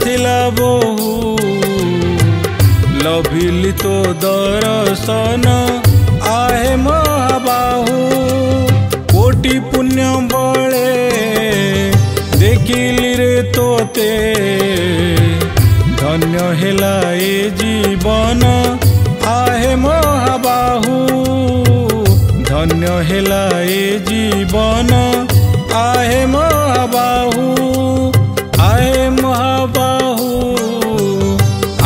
थिला बहु लभिली तो दर्शन आहे महाबाहु कोटि पुण्य बळे देखिली रे तोते धन्य हेला ए जीवन आहे महाबाहु धन्य हेला ए जीवन आहे महाबाहु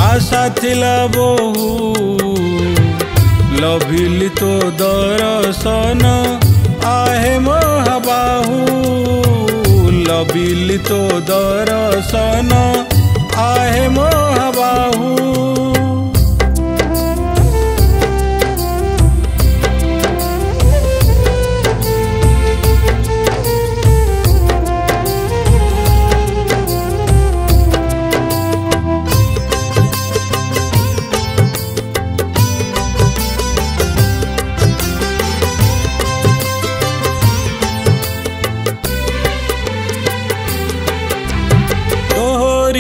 आशा थिला बहु लभिली तो दर्शन आहे महाबाहु लभिली तो दर्शन आहे महाबाहु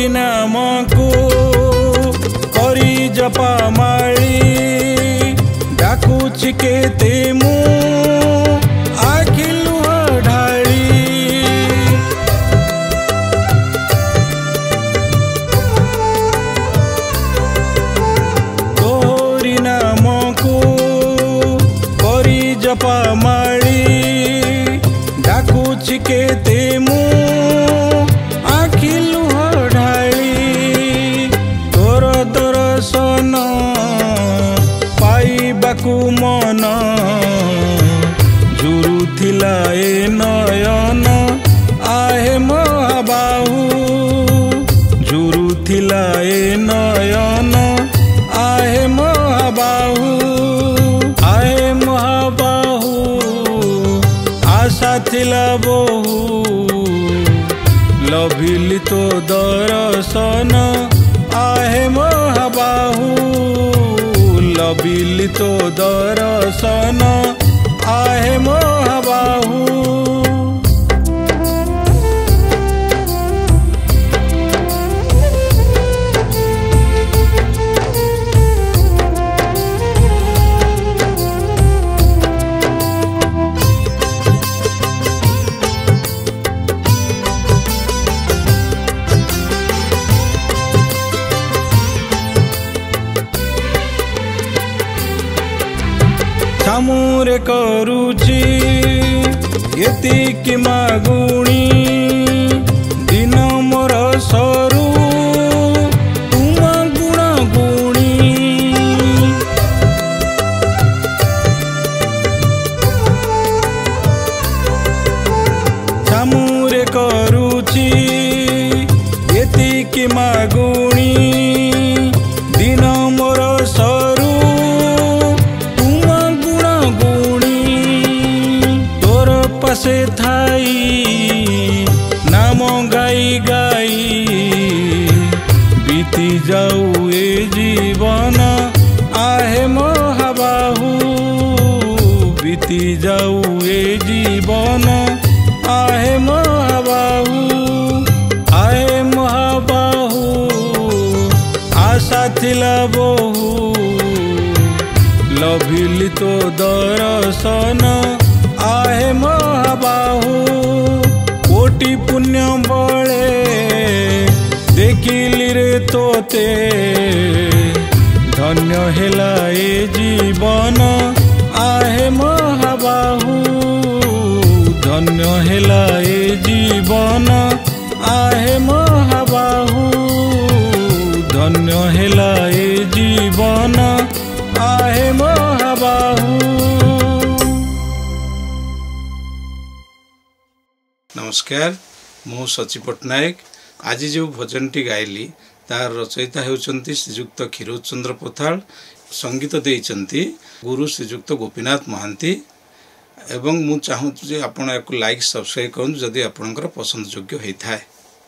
नाम को करी जपा माली डाकुछि केते मु आखि लुह ढाली तोहरी नाम को करी जपा माली डाकुछि केते मु आखि लुह दर्शन पाइबाकु मन झुरुथिला ए नयन आहे महाबाहु झुरुथिला ए नयन आहे महाबाहु आशा थिला बहु लभिली तो दर्शन आहे महाबाहु लभिली तो दर्शन आहे महाबाहु सामुरे करुची एतिकी मागुणी दिन मोर सरू तुम गुण गुणी सामुरे करुची एतिकी मागुणी दिन मोर सरू से थाई नाम गाई गाई बीती जाऊ ए जीवन आहे महाबाहु बीती जाऊ ए जीवन आहे महाबाहु आशा थिला बहु लभिली तो दर्शन आहे महाबाहु कोटि पुण्य बळे देखिली रे तोते धन्य हेला ए जीवन आहे महाबाहु धन्य हेला ए जीवन आहे महाबाहु धन्य हेला ए जीवन आहे महाबाहु। नमस्कार, मु सची पट्टनायक। आज जो भजनटी गाइली तार रचयिता होउचंती श्रीजुक्त क्षीरोदचंद्र पोथाल, संगीत देइचंती गुरु श्रीजुक्त गोपीनाथ महांती। एवं मु चाहूँ जे आपण लाइक सब्सक्राइब करूँ जदि आपणकर पसंद योग्य होता है।